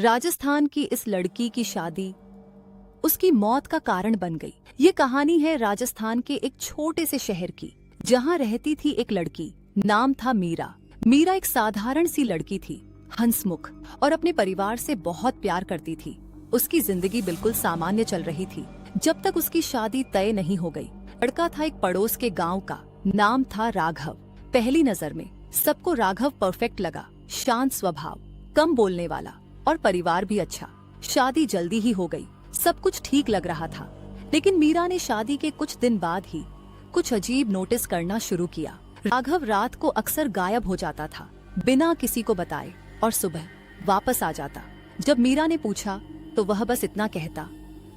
राजस्थान की इस लड़की की शादी उसकी मौत का कारण बन गई। ये कहानी है राजस्थान के एक छोटे से शहर की, जहाँ रहती थी एक लड़की। नाम था मीरा। मीरा एक साधारण सी लड़की थी, हंसमुख और अपने परिवार से बहुत प्यार करती थी। उसकी जिंदगी बिल्कुल सामान्य चल रही थी जब तक उसकी शादी तय नहीं हो गई। लड़का था एक पड़ोस के गांव का, नाम था राघव। पहली नजर में सबको राघव परफेक्ट लगा। शांत स्वभाव, कम बोलने वाला और परिवार भी अच्छा। शादी जल्दी ही हो गई, सब कुछ ठीक लग रहा था। लेकिन मीरा ने शादी के कुछ दिन बाद ही कुछ अजीब नोटिस करना शुरू किया। राघव रात को अक्सर गायब हो जाता था, बिना किसी को बताए, और सुबह वापस आ जाता। जब मीरा ने पूछा तो वह बस इतना कहता,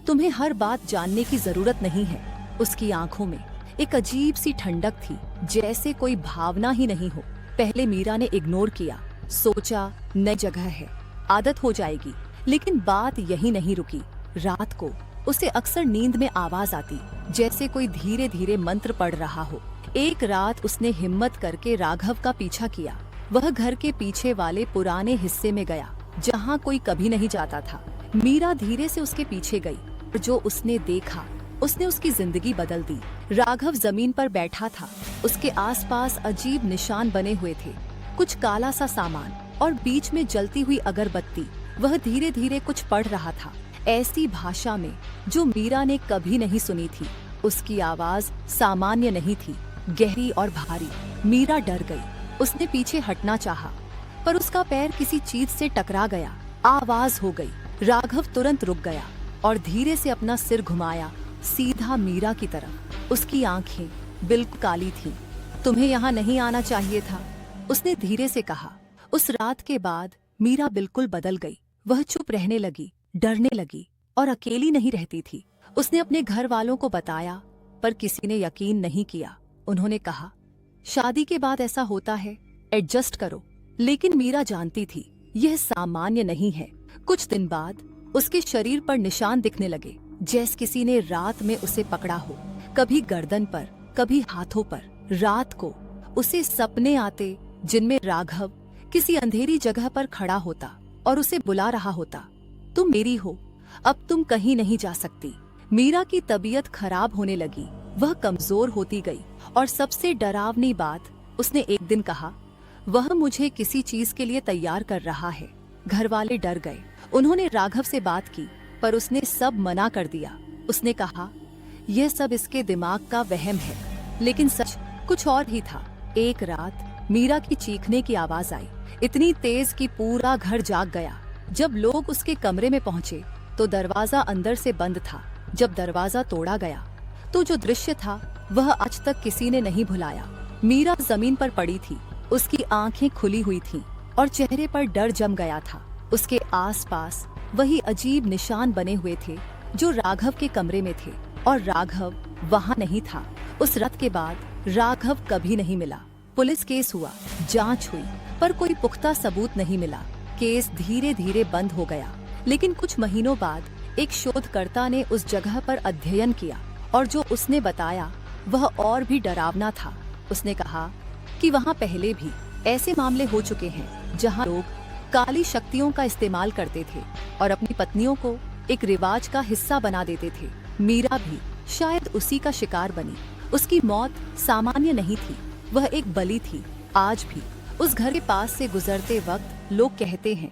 तुम्हें हर बात जानने की जरूरत नहीं है। उसकी आंखों में एक अजीब सी ठंडक थी, जैसे कोई भावना ही नहीं हो। पहले मीरा ने इग्नोर किया, सोचा नई जगह है, आदत हो जाएगी। लेकिन बात यही नहीं रुकी। रात को उसे अक्सर नींद में आवाज आती, जैसे कोई धीरे धीरे मंत्र पढ़ रहा हो। एक रात उसने हिम्मत करके राघव का पीछा किया। वह घर के पीछे वाले पुराने हिस्से में गया, जहाँ कोई कभी नहीं जाता था। मीरा धीरे से उसके पीछे गई और जो उसने देखा उसने उसकी जिंदगी बदल दी। राघव जमीन पर बैठा था, उसके आसपास अजीब निशान बने हुए थे, कुछ काला सा सामान और बीच में जलती हुई अगरबत्ती। वह धीरे धीरे कुछ पढ़ रहा था, ऐसी भाषा में जो मीरा ने कभी नहीं सुनी थी। उसकी आवाज सामान्य नहीं थी, गहरी और भारी। मीरा डर गई। उसने पीछे हटना चाहा, पर उसका पैर किसी चीज से टकरा गया। आवाज हो गई। राघव तुरंत रुक गया और धीरे से अपना सिर घुमाया, सीधा मीरा की तरफ। उसकी आंखें बिल्कुल काली थीं। तुम्हें यहाँ नहीं आना चाहिए था, उसने धीरे से कहा। उस रात के बाद मीरा बिल्कुल बदल गई। वह चुप रहने लगी, डरने लगी और अकेली नहीं रहती थी। उसने अपने घर वालों को बताया, पर किसी ने यकीन नहीं किया। उन्होंने कहा, शादी के बाद ऐसा होता है, एडजस्ट करो। लेकिन मीरा जानती थी यह सामान्य नहीं है। कुछ दिन बाद उसके शरीर पर निशान दिखने लगे, जैसे किसी ने रात में उसे पकड़ा हो, कभी गर्दन पर, कभी हाथों पर। रात को उसे सपने आते जिनमें राघव किसी अंधेरी जगह पर खड़ा होता और उसे बुला रहा होता, तुम मेरी हो, अब तुम कहीं नहीं जा सकती। मीरा की तबीयत खराब होने लगी, वह कमजोर होती गई और सबसे डरावनी बात उसने एक दिन कहा, वह मुझे किसी चीज के लिए तैयार कर रहा है। घर वाले डर गए। उन्होंने राघव से बात की, पर उसने सब मना कर दिया। उसने कहा, यह सब इसके दिमाग का वहम है। लेकिन सच कुछ और ही था। एक रात मीरा की चीखने की आवाज आई, इतनी तेज कि पूरा घर जाग गया। जब लोग उसके कमरे में पहुंचे तो दरवाजा अंदर से बंद था। जब दरवाजा तोड़ा गया तो जो दृश्य था वह आज तक किसी ने नहीं भुलाया। मीरा जमीन पर पड़ी थी, उसकी आंखें खुली हुई थीं और चेहरे पर डर जम गया था। उसके आसपास वही अजीब निशान बने हुए थे जो राघव के कमरे में थे, और राघव वहाँ नहीं था। उस रात के बाद राघव कभी नहीं मिला। पुलिस केस हुआ, जांच हुई, पर कोई पुख्ता सबूत नहीं मिला। केस धीरे धीरे बंद हो गया। लेकिन कुछ महीनों बाद एक शोधकर्ता ने उस जगह पर अध्ययन किया और जो उसने बताया वह और भी डरावना था। उसने कहा कि वहाँ पहले भी ऐसे मामले हो चुके हैं जहाँ लोग काली शक्तियों का इस्तेमाल करते थे और अपनी पत्नियों को एक रिवाज का हिस्सा बना देते थे। मीरा भी शायद उसी का शिकार बनी। उसकी मौत सामान्य नहीं थी, वह एक बलि थी। आज भी उस घर के पास से गुजरते वक्त लोग कहते हैं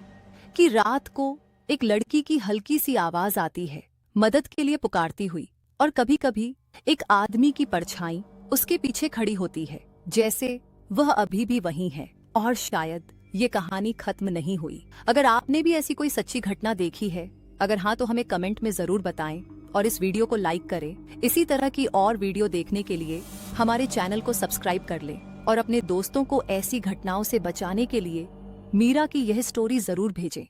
कि रात को एक लड़की की हल्की सी आवाज आती है, मदद के लिए पुकारती हुई, और कभी कभी एक आदमी की परछाई उसके पीछे खड़ी होती है, जैसे वह अभी भी वहीं है। और शायद ये कहानी खत्म नहीं हुई। अगर आपने भी ऐसी कोई सच्ची घटना देखी है, अगर हाँ तो हमें कमेंट में जरूर बताएं और इस वीडियो को लाइक करें। इसी तरह की और वीडियो देखने के लिए हमारे चैनल को सब्सक्राइब कर लें और अपने दोस्तों को ऐसी घटनाओं से बचाने के लिए मीरा की यह स्टोरी जरूर भेजें।